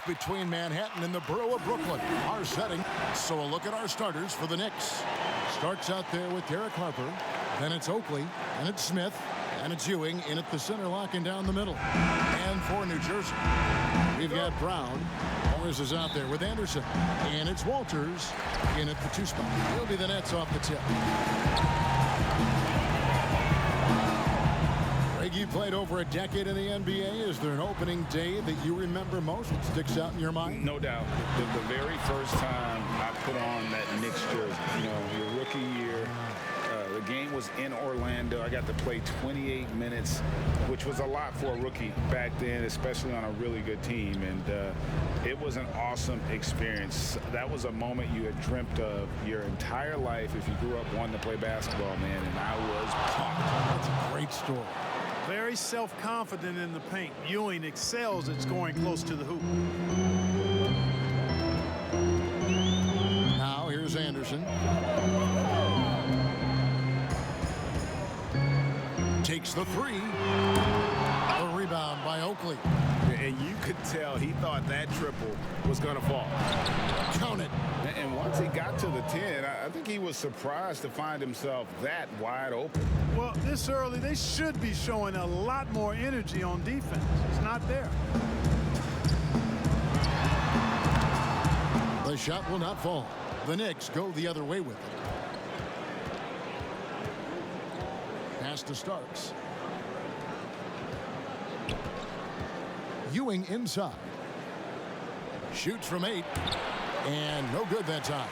between Manhattan and the borough of Brooklyn. Our setting. So a look at our starters for the Knicks. Starts out there with Derek Harper. Then it's Oakley. And it's Smith. And it's Ewing in at the center, locking down the middle. And for New Jersey, we've got Brown. Morris is out there with Anderson. And it's Walters in at the 2 spot. He'll be the Nets off the tip. Greg, you played over a decade in the NBA. Is there an opening day that you remember most that sticks out in your mind? No doubt. The very first time I put on that Knicks jersey, your rookie year. The game was in Orlando. I got to play 28 minutes, which was a lot for a rookie back then, especially on a really good team. And it was an awesome experience. That was a moment you had dreamt of your entire life if you grew up wanting to play basketball, man. And I was pumped. That's a great story. Very self-confident in the paint. Ewing excels at scoring close to the hoop. Now here's Anderson. Takes the 3. A rebound by Oakley. And you could tell he thought that triple was going to fall. Count it. And once he got to the 10, I think he was surprised to find himself that wide open. Well, this early, they should be showing a lot more energy on defense. It's not there. The shot will not fall. The Knicks go the other way with it. Pass to Starks. Ewing inside. Shoots from 8. And no good that time.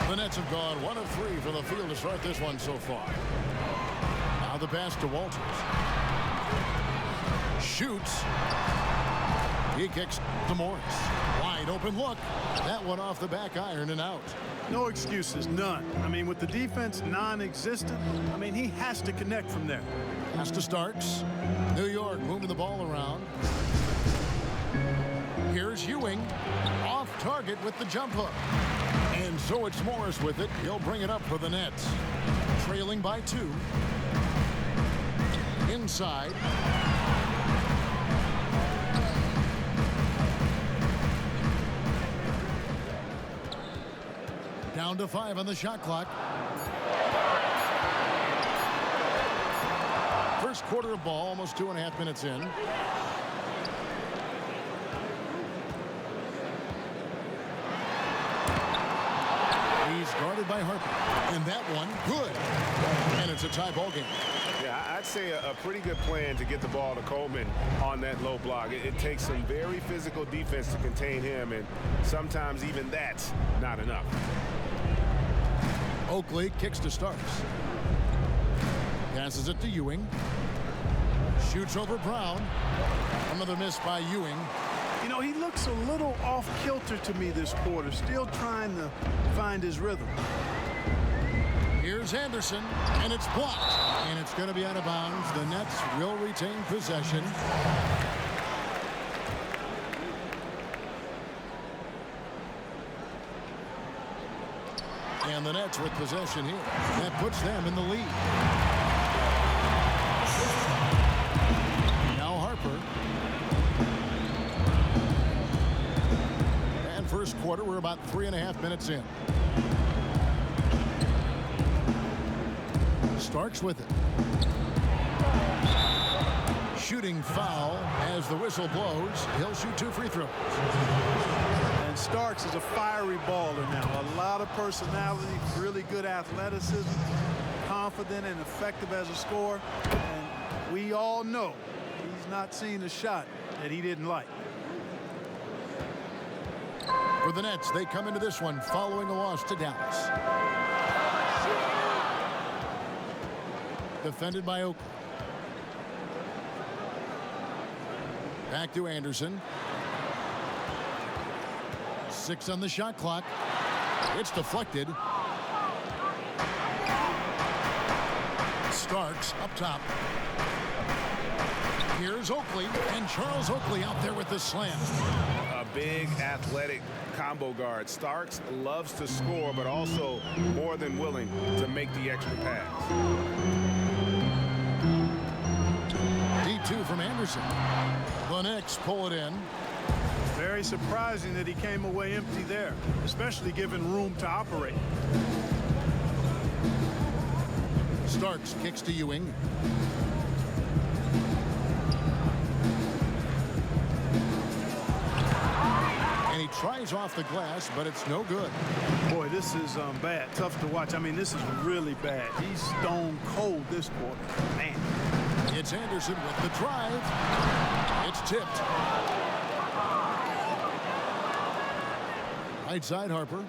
The Nets have gone 1 of 3 from the field to start this one so far. Now the pass to Walters. Shoots. He kicks to Morris. Wide open look. That one off the back iron and out. No excuses, none. I mean, with the defense non-existent, he has to connect from there. Pass to Starks. New York moving the ball around. Here's Ewing. Off target with the jump hook. And so it's Morris with it. He'll bring it up for the Nets. Trailing by 2. Inside. Down to 5 on the shot clock. First quarter of ball, almost 2.5 minutes in. He's guarded by Harper. And that one, good. And it's a tie ball game. Yeah, I'd say a pretty good plan to get the ball to Coleman on that low block. It takes some very physical defense to contain him, and sometimes even that's not enough. Oakley kicks to Starks. Passes it to Ewing. Shoots over Brown. Another miss by Ewing. He looks a little off-kilter to me this quarter, still trying to find his rhythm. Here's Anderson, and it's blocked. And it's going to be out of bounds. The Nets will retain possession. And the Nets with possession here. That puts them in the lead. Now Harper. And first quarter, we're about 3.5 minutes in. Starks with it. Shooting foul as the whistle blows. He'll shoot 2 free throws. And Starks is a fiery baller now. A lot of personality, really good athleticism, confident and effective as a scorer. And we all know he's not seen a shot that he didn't like. For the Nets, they come into this one following a loss to Dallas. Defended by Oakley. Back to Anderson. 6 on the shot clock. It's deflected. Starks up top. Here's Oakley, and Charles Oakley out there with the slam. A big athletic combo guard. Starks loves to score, but also more than willing to make the extra pass. D2 from Anderson. The Knicks pull it in. Very very surprising that he came away empty there, especially given room to operate. Starks kicks to Ewing. And he tries off the glass, but it's no good. Boy, this is bad. Tough to watch. I mean, this is really bad. He's stone cold this quarter. Man. It's Anderson with the drive. It's tipped. Right side, Harper.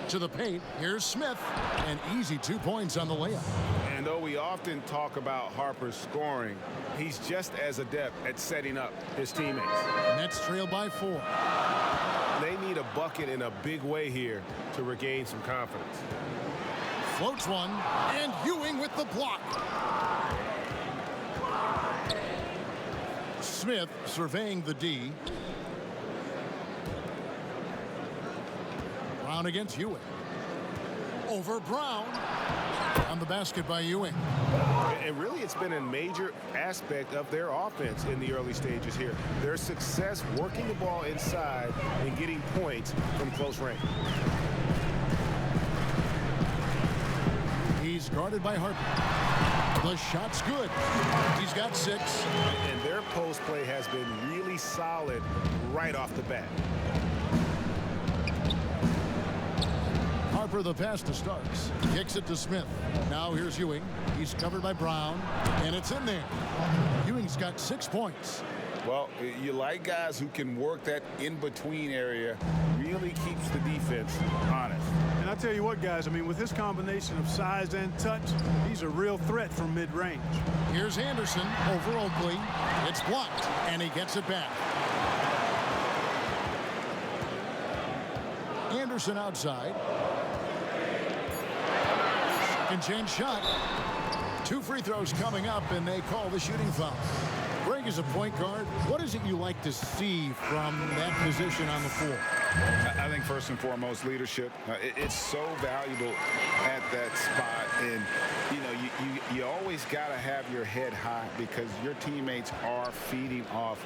To the paint. Here's Smith. An easy 2 points on the layup. And though we often talk about Harper's scoring, he's just as adept at setting up his teammates. Nets trail by 4. They need a bucket in a big way here to regain some confidence. Floats one, and Ewing with the block. Smith surveying the D. Brown against Ewing. Over Brown. On the basket by Ewing. And really, it's been a major aspect of their offense in the early stages here. Their success working the ball inside and getting points from close range. He's guarded by Harper. The shot's good. He's got 6. And their post play has been really solid right off the bat. Harper the pass to Starks. Kicks it to Smith. Now here's Ewing. He's covered by Brown. And it's in there. Ewing's got 6 points. Well, you like guys who can work that in-between area, really keeps the defense honest. And I tell you what, guys, I mean, with his combination of size and touch, he's a real threat from mid-range. Here's Anderson over Oakley. It's blocked, and he gets it back. Anderson outside. Second chance shot. 2 free throws coming up, and they call the shooting foul. Greg is a point guard. What is it you like to see from that position on the floor? I think first and foremost, leadership. It's so valuable at that spot. And, you know, you always got to have your head high because your teammates are feeding off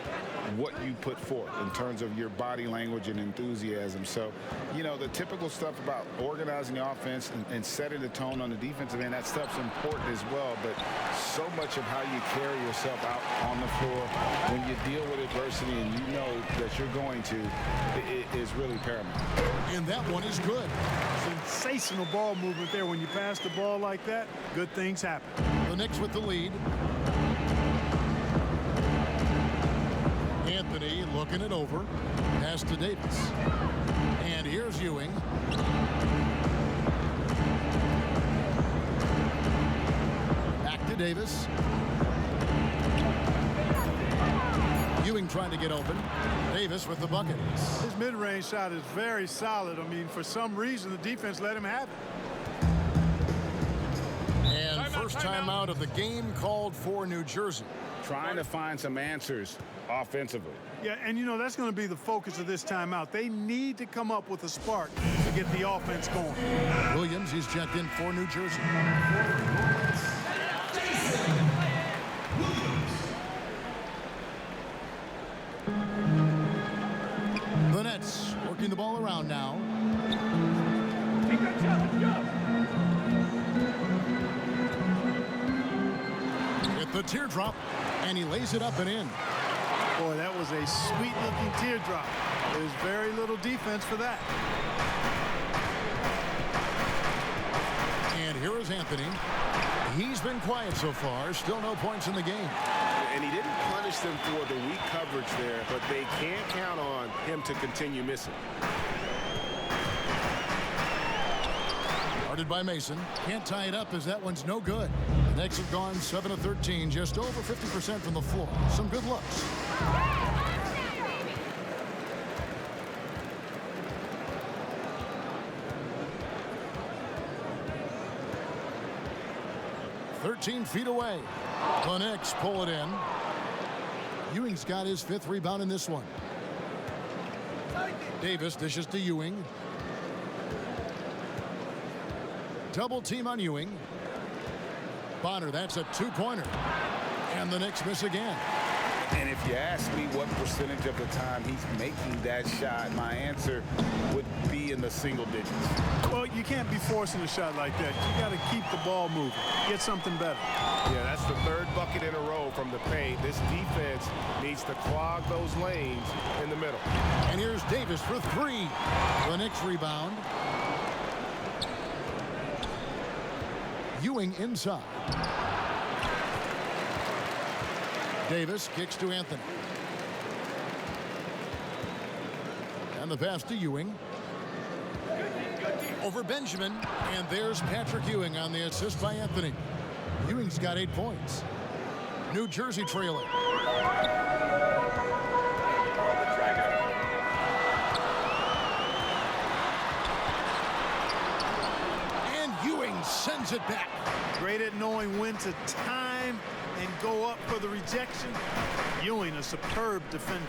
what you put forth in terms of your body language and enthusiasm. So, you know, the typical stuff about organizing the offense and setting the tone on the defensive end, that stuff's important as well. But so much of how you carry yourself out on the floor when you deal with adversity and you know that you're going to, it is really paramount. And that one is good. Sensational ball movement there. When you pass the ball like that, good things happen. The Knicks with the lead. Anthony looking it over. Pass to Davis. And here's Ewing. Back to Davis. Ewing trying to get open. Davis with the bucket. His mid-range shot is very solid. I mean, for some reason, the defense let him have it. And first timeout of the game called for New Jersey. Trying to find some answers offensively. Yeah, and you know, that's going to be the focus of this timeout. They need to come up with a spark to get the offense going. Williams is checked in for New Jersey. The Nets working the ball around now. With the teardrop, and he lays it up and in. Boy, that was a sweet-looking teardrop. There's very little defense for that. And here is Anthony. He's been quiet so far. Still no points in the game. And he didn't punish them for the weak coverage there, but they can't count on him to continue missing. Guarded by Mason. Can't tie it up as that one's no good. The Knicks have gone 7 of 13, just over 50% from the floor. Some good looks. "13 feet away. The Knicks pull it in. Ewing's got his 5th rebound in this one. Davis dishes to Ewing. Double team on Ewing. Bonner, that's a two-pointer. And the Knicks miss again. And if you ask me what percentage of the time he's making that shot, my answer would be in the single digits. Well, you can't be forcing a shot like that. You got to keep the ball moving. Get something better. Yeah, that's the third bucket in a row from the paint. This defense needs to clog those lanes in the middle. And here's Davis for three. The Knicks rebound. Ewing inside. Davis kicks to Anthony. And the pass to Ewing. Over Benjamin. And there's Patrick Ewing on the assist by Anthony. Ewing's got 8 points. New Jersey trailing. And Ewing sends it back. Great at knowing when to time and go up for the rejection. Ewing, a superb defender.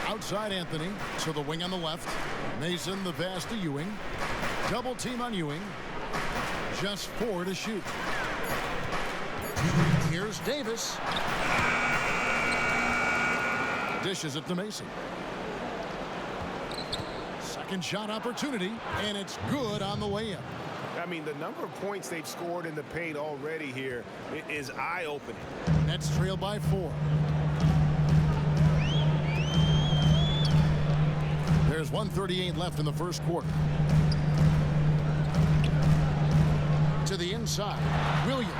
Outside Anthony to the wing on the left. Mason the pass to Ewing. Double team on Ewing. Just 4 to shoot. Here's Davis. Dishes it to Mason. Second shot opportunity, and it's good on the way in. I mean, the number of points they've scored in the paint already here is eye-opening. Nets trail by 4. There's 1:38 left in the first quarter. To the inside, Williams.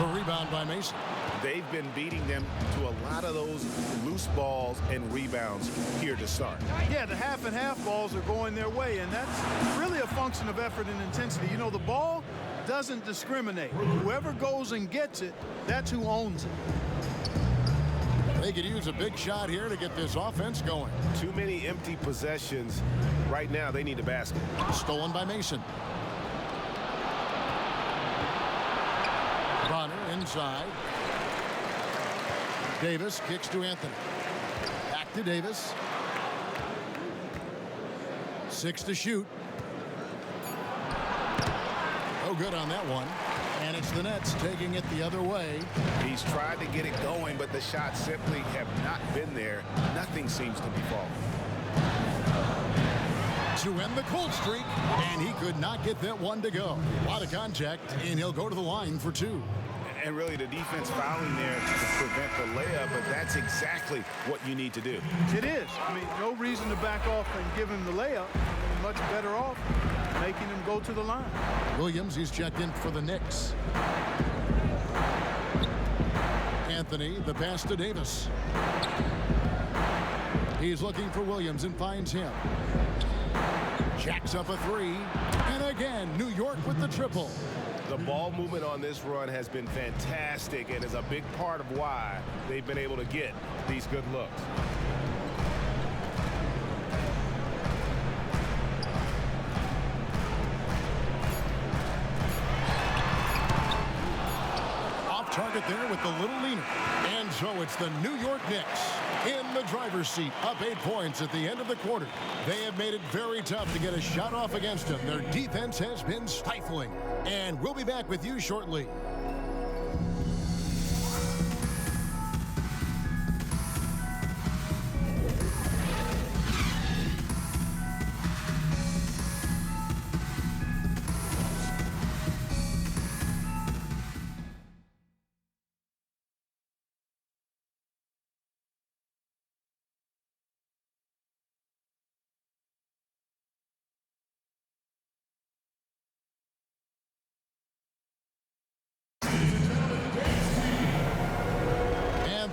The rebound by Mason. They've been beating them to a lot of those loose balls and rebounds here to start. Yeah, the half and half balls are going their way, and that's really a function of effort and intensity. You know, the ball doesn't discriminate. Whoever goes and gets it, that's who owns it. They could use a big shot here to get this offense going. Too many empty possessions. Right now, they need a basket. Stolen by Mason. Bonner inside. Davis kicks to Anthony. Back to Davis. 6 to shoot. Oh, good on that one. And it's the Nets taking it the other way. He's tried to get it going, but the shots simply have not been there. Nothing seems to be falling. To end the cold streak, and he could not get that one to go. A lot of contact, and he'll go to the line for 2. And really, the defense fouling there to prevent the layup, but that's exactly what you need to do. It is. I mean, no reason to back off and give him the layup. You're much better off making him go to the line. Williams, he's checked in for the Knicks. Anthony, the pass to Davis. He's looking for Williams and finds him. Jacks up a 3. And again, New York with the triple. The ball movement on this run has been fantastic and is a big part of why they've been able to get these good looks. Off target there with the little leaner. And so it's the New York Knicks in the driver's seat, up 8 points at the end of the quarter. They have made it very tough to get a shot off against them. Their defense has been stifling. And we'll be back with you shortly.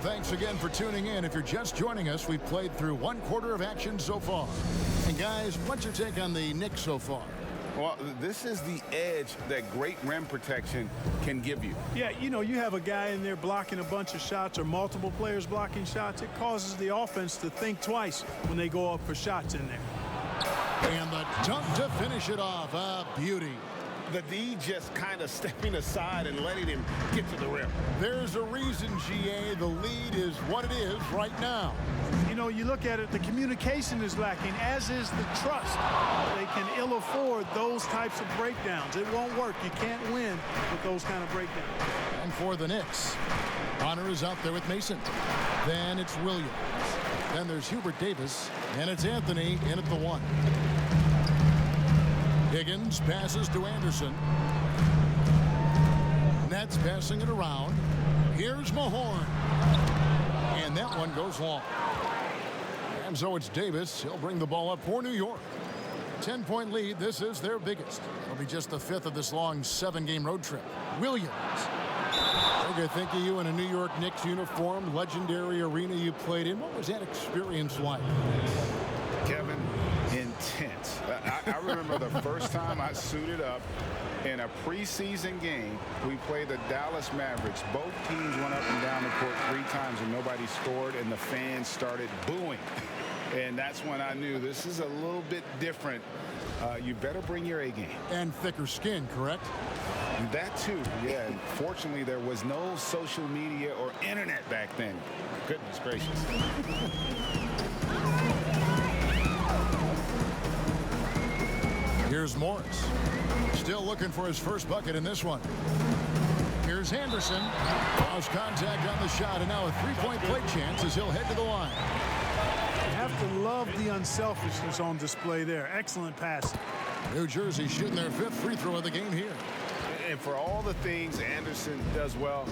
Thanks again for tuning in. If you're just joining us, we've played through 1 quarter of action so far. And guys, what's your take on the Knicks so far? Well, this is the edge that great rim protection can give you. Yeah, you know, you have a guy in there blocking a bunch of shots or multiple players blocking shots. It causes the offense to think twice when they go up for shots in there. And the dunk to finish it off. A beauty. the D just kind of stepping aside and letting him get to the rim. There's a reason, GA, the lead is what it is right now. You know, you look at it, the communication is lacking, as is the trust. They can ill afford those types of breakdowns. It won't work. You can't win with those kind of breakdowns. And for the Knicks, Connor is out there with Mason. Then it's Williams. Then there's Hubert Davis, and it's Anthony in at the 1. Higgins passes to Anderson. Nets passing it around. Here's Mahorn. And that one goes long. And so it's Davis. He'll bring the ball up for New York. 10-point lead. This is their biggest. It'll be just the 5th of this long 7-game road trip. Williams. Okay, think of you in a New York Knicks uniform, legendary arena you played in. What was that experience like? Kevin, intense. I remember the first time I suited up in a preseason game. We played the Dallas Mavericks. Both teams went up and down the court 3 times and nobody scored, and the fans started booing. And that's when I knew this is a little bit different. You better bring your A game. And thicker skin, correct? That too, yeah. And fortunately, there was no social media or internet back then. Goodness gracious. Here's Morris. Still looking for his first bucket in this one. Here's Anderson. Lost contact on the shot, and now a 3-point play chance as he'll head to the line. You have to love the unselfishness on display there. Excellent pass. New Jersey shooting their 5th free throw of the game here. And for all the things Anderson does well,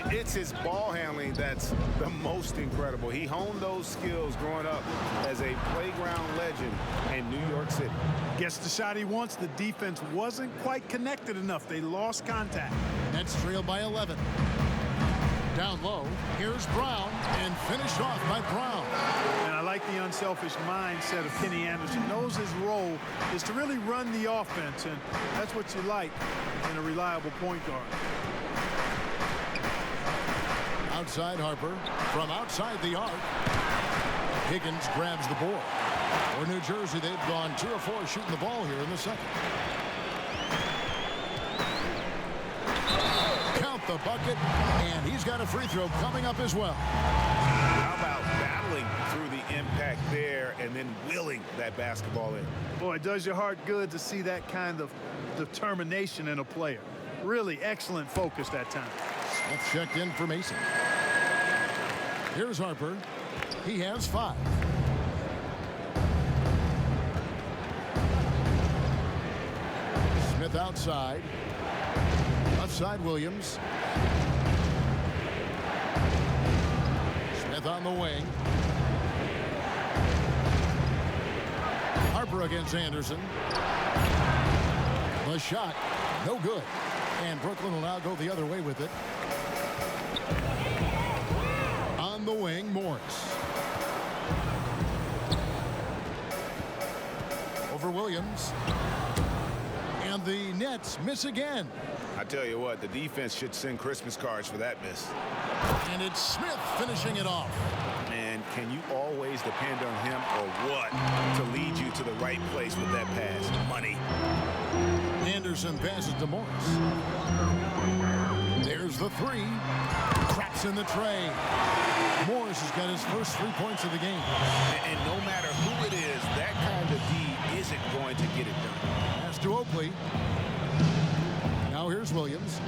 it's his ball handling that's the most incredible. He honed those skills growing up as a playground legend in New York City. Gets the shot he wants. The defense wasn't quite connected enough. They lost contact. Nets trailed by 11. Down low, here's Brown, and finished off by Brown. And I like the unselfish mindset of Kenny Anderson. Knows his role is to really run the offense, and that's what you like in a reliable point guard. Outside Harper, from outside the arc. Higgins grabs the board. For New Jersey, they've gone 2 of 4 shooting the ball here in the second. Count the bucket, and he's got a free throw coming up as well. How about battling through the impact there and then willing that basketball in? Boy, it does your heart good to see that kind of determination in a player. Really excellent focus that time. Smith checked in for Mason. Here's Harper. He has 5. Smith outside. Left side Williams. Smith on the wing. Harper against Anderson. The shot, no good. And Brooklyn will now go the other way with it. On the wing, Morris. Over Williams. And the Nets miss again. I tell you what, the defense should send Christmas cards for that miss. And it's Smith finishing it off. And can you always depend on him or what to lead you to the right place with that pass? Money. Anderson passes to Morris. There's the 3. Traps in the tray. Morris has got his first 3 points of the game. And no matter who it is, that kind of D isn't going to get it done. Pass to Oakley. Now here's Williams.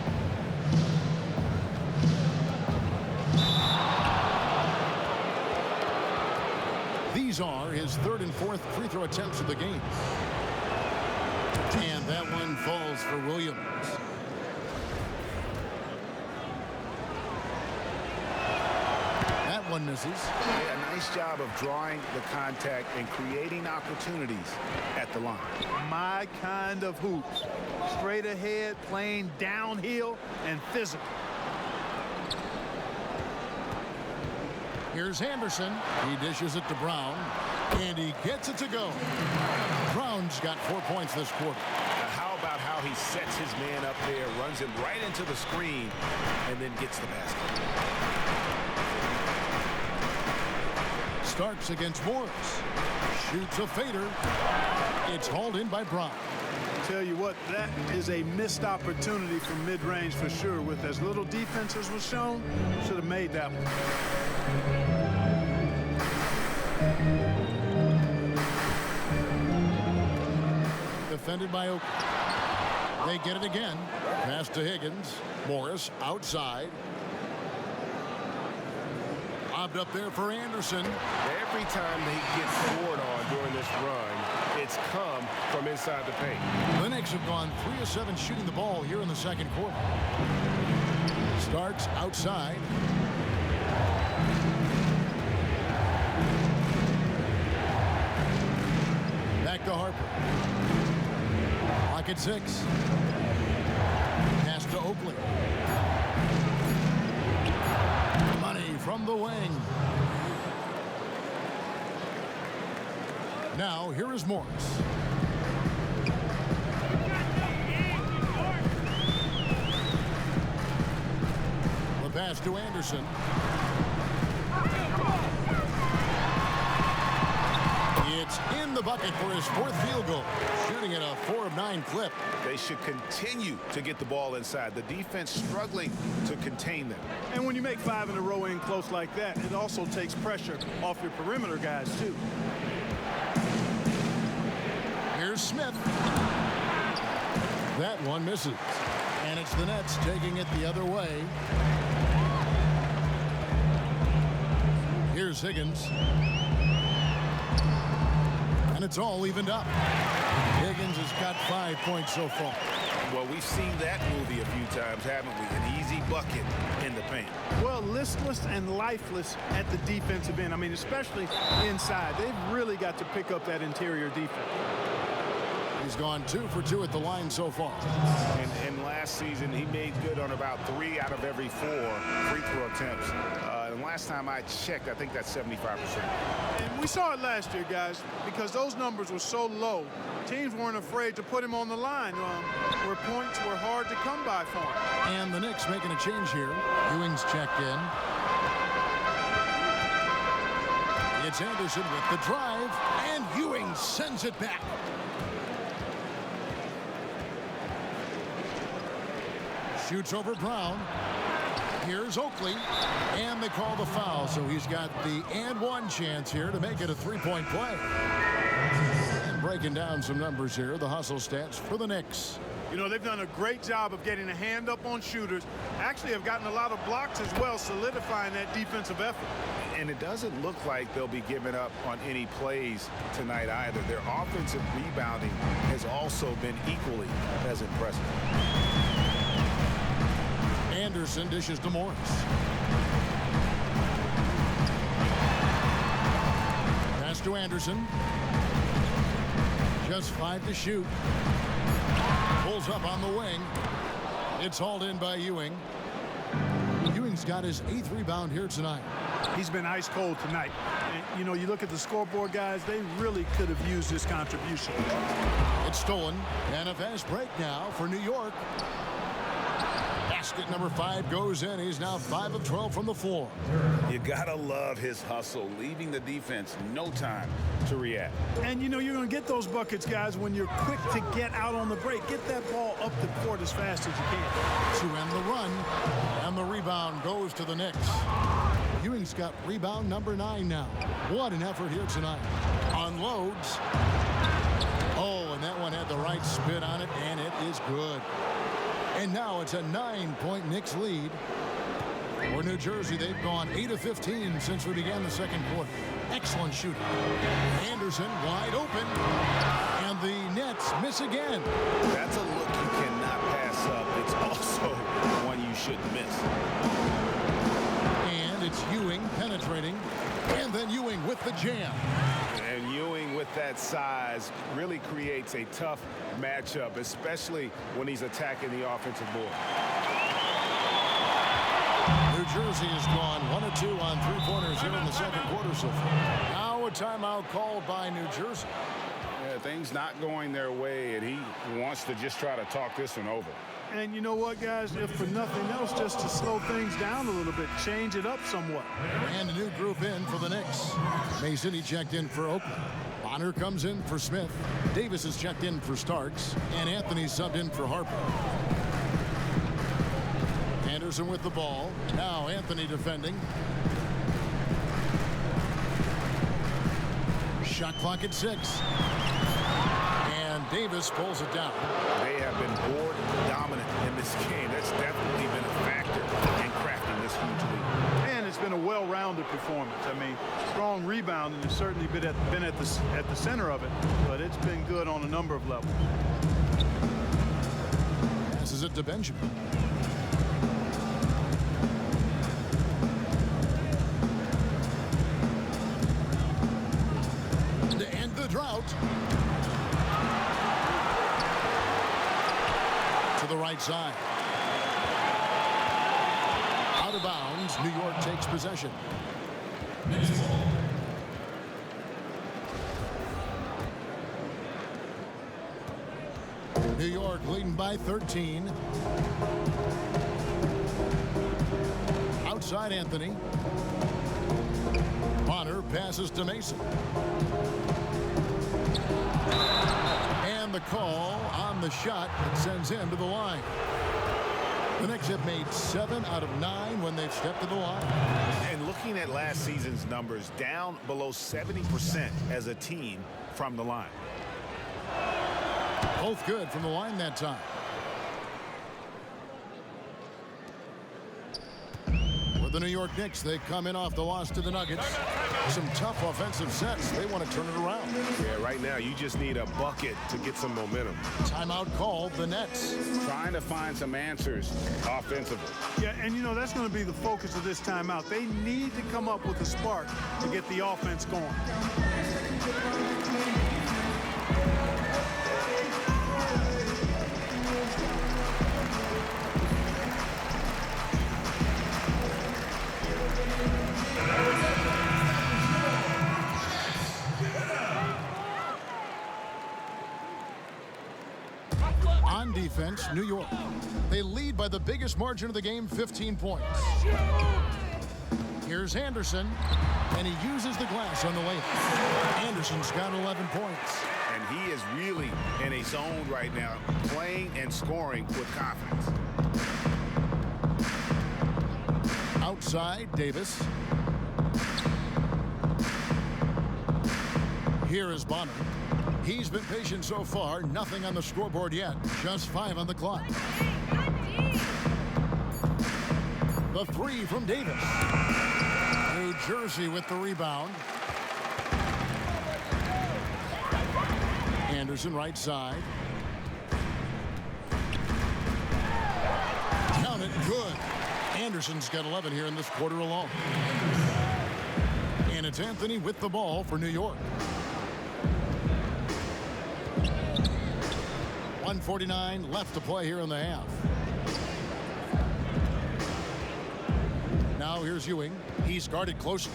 These are his 3rd and 4th free throw attempts of the game. And that one falls for Williams. That one misses. Yeah, nice job of drawing the contact and creating opportunities at the line. My kind of hoops. Straight ahead, playing downhill, and physical. Here's Anderson. He dishes it to Brown, and he gets it to go. Brown's got 4 points this quarter. How about how he sets his man up there, runs him right into the screen, and then gets the basket. Starks against Morris. Shoots a fader. It's hauled in by Brown. Tell you what, that is a missed opportunity from mid-range for sure. With as little defense as was shown, should have made that one. Defended by Oak. They get it again. Pass to Higgins. Morris outside. Lobbed up there for Anderson. Every time they get scored on during this run, it's come from inside the paint. The Knicks have gone 3 of 7 shooting the ball here in the second quarter. Starks outside. Back to Harper. Clock at 6. Pass to Oakley. Money from the wing. Now, here is Morris. The pass to Anderson. It's in the bucket for his 4th field goal. Shooting at a 4 of 9 clip. They should continue to get the ball inside. The defense struggling to contain them. And when you make 5 in a row in close like that, it also takes pressure off your perimeter guys, too. Here's Smith. That one misses. And it's the Nets taking it the other way. Here's Higgins. And it's all evened up. Higgins has got 5 points so far. Well, we've seen that movie a few times, haven't we? An easy bucket in the paint. Well, listless and lifeless at the defensive end. I mean, especially inside. They've really got to pick up that interior defense. He's gone 2 for 2 at the line so far. And last season, he made good on about 3 out of every 4 free throw attempts. And last time I checked, I think that's 75%. And we saw it last year, guys, because those numbers were so low. Teams weren't afraid to put him on the line where points were hard to come by for him. And the Knicks making a change here. Ewing's checked in. It's Anderson with the drive, and Ewing sends it back. Shoots over Brown. Here's Oakley, and they call the foul, so he's got the and one chance here to make it a 3-point play. And breaking down some numbers here, the hustle stats for the Knicks. You know, they've done a great job of getting a hand up on shooters. Actually have gotten a lot of blocks as well, solidifying that defensive effort. And it doesn't look like they'll be giving up on any plays tonight either. Their offensive rebounding has also been equally as impressive. Anderson dishes to Morris. Pass to Anderson. Just 5 to shoot. Pulls up on the wing. It's hauled in by Ewing. Ewing's got his 8th rebound here tonight. He's been ice cold tonight. And, you know, you look at the scoreboard, guys, they really could have used his contribution. It's stolen. And a fast break now for New York. Basket number 5 goes in. He's now 5 of 12 from the floor. You gotta love his hustle, leaving the defense no time to react. And you know you're going to get those buckets, guys, when you're quick to get out on the break. Get that ball up the court as fast as you can. To end the run, and the rebound goes to the Knicks. Ewing's got rebound number 9 now. What an effort here tonight. Unloads. Oh, and that one had the right spin on it, and it is good. And now it's a 9-point Knicks lead. For New Jersey, they've gone 8 of 15 since we began the second quarter. Excellent shooting. Anderson wide open. And the Nets miss again. That's a look you cannot pass up. It's also one you shouldn't miss. And it's Ewing penetrating. And then Ewing with the jam. And Ewing with that size really creates a tough matchup, especially when he's attacking the offensive board. New Jersey has gone 1 of 2 on 3-pointers here in the second quarter so far. Now a timeout called by New Jersey. Yeah, things not going their way, and he wants to just try to talk this one over. And you know what, guys? If for nothing else, just to slow things down a little bit, change it up somewhat. And a new group in for the Knicks. Mason, he checked in for Oakland. Bonner comes in for Smith. Davis is checked in for Starks. And Anthony subbed in for Harper. Anderson with the ball. Now Anthony defending. Shot clock at 6. And Davis pulls it down. They have been board dominant in this game. That's definitely been a factor in crafting this huge lead. And it's been a well-rounded performance. I mean, strong rebounding has certainly been at the center of it, but it's been good on a number of levels. Passes it to Benjamin. To end the drought. To the right side. Out of bounds. New York takes possession. New York leading by 13. Outside Anthony. Bonner passes to Mason. And the call on the shot that sends him to the line. The Knicks have made 7 out of 9 when they've stepped to the line. And looking at last season's numbers, down below 70% as a team from the line. Both good from the line that time. For the New York Knicks, they come in off the loss to the Nuggets. Some tough offensive sets. They want to turn it around. Yeah, right now you just need a bucket to get some momentum. Timeout called the Nets. Trying to find some answers offensively. Yeah, and you know, that's going to be the focus of this timeout. They need to come up with a spark to get the offense going. On defense, New York. They lead by the biggest margin of the game, 15 points. Here's Anderson, and he uses the glass on the layup. Anderson's got 11 points. And he is really in a zone right now, playing and scoring with confidence. Outside, Davis. Here is Bonner. He's been patient so far. Nothing on the scoreboard yet. Just 5 on the clock. The 3 from Davis. New Jersey with the rebound. Anderson right side. Count it. Good. Anderson's got 11 here in this quarter alone. And it's Anthony with the ball for New York. 1:49 left to play here in the half. Now here's Ewing. He's guarded closely.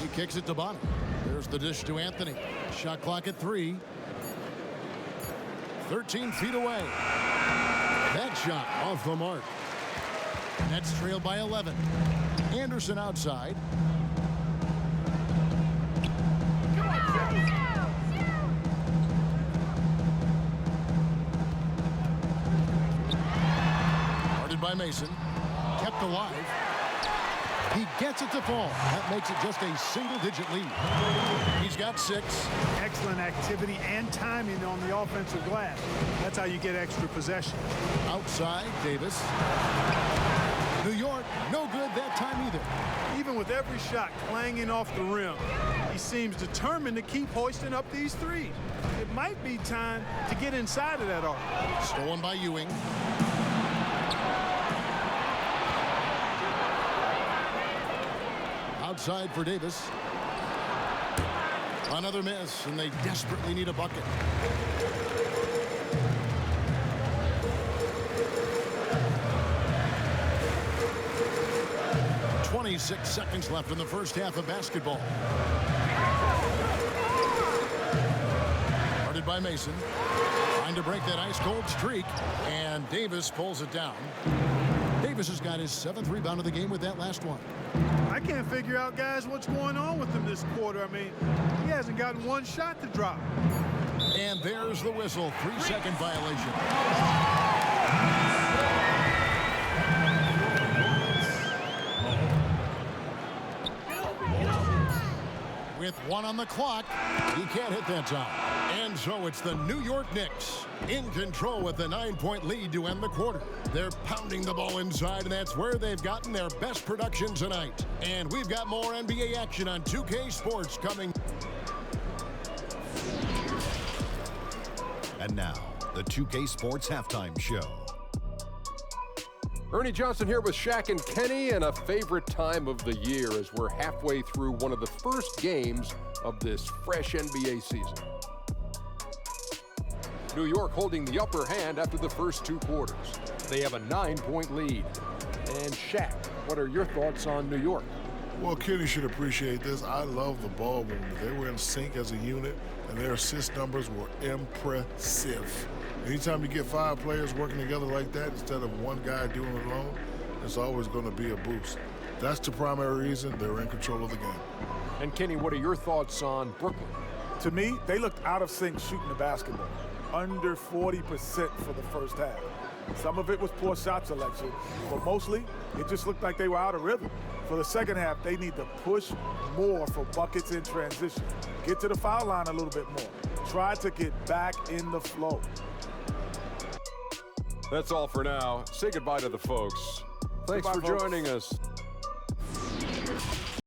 He kicks it to Bonner. There's the dish to Anthony. Shot clock at 3. 13 feet away. That shot off the mark. Nets trailed by 11. Anderson outside. Guarded by Mason. Kept alive. He gets it to fall. That makes it just a single-digit lead. He's got 6. Excellent activity and timing on the offensive glass. That's how you get extra possession. Outside, Davis. New York, no good that time either. Even with every shot clanging off the rim, he seems determined to keep hoisting up these threes. It might be time to get inside of that arc. Stolen by Ewing. Outside for Davis. Another miss, and they desperately need a bucket. "26 seconds left in the first half of basketball. by Mason. Trying to break that ice-cold streak, and Davis pulls it down. Davis has got his 7th rebound of the game with that last one. I can't figure out, guys, what's going on with him this quarter. I mean, he hasn't gotten one shot to drop. And there's the whistle. 3-second violation. With 1 on the clock, he can't hit that time. And so it's the New York Knicks in control with a 9-point lead to end the quarter. They're pounding the ball inside, and that's where they've gotten their best production tonight. And we've got more NBA action on 2K Sports coming. And now, the 2K Sports Halftime Show. Ernie Johnson here with Shaq and Kenny, and a favorite time of the year as we're halfway through one of the first games of this fresh NBA season. New York holding the upper hand after the first 2 quarters. They have a 9-point lead. And Shaq, what are your thoughts on New York? Well, Kenny should appreciate this. I love the ball movement. They were in sync as a unit, and their assist numbers were impressive. Anytime you get 5 players working together like that instead of one guy doing it alone, it's always going to be a boost. That's the primary reason they're in control of the game. And Kenny, what are your thoughts on Brooklyn? To me, they looked out of sync shooting the basketball. Under 40% for the first half. Some of it was poor shot selection, but mostly it just looked like they were out of rhythm. For the second half, they need to push more for buckets in transition. Get to the foul line a little bit more. Try to get back in the flow. That's all for now. Say goodbye to the folks. Thanks for joining us.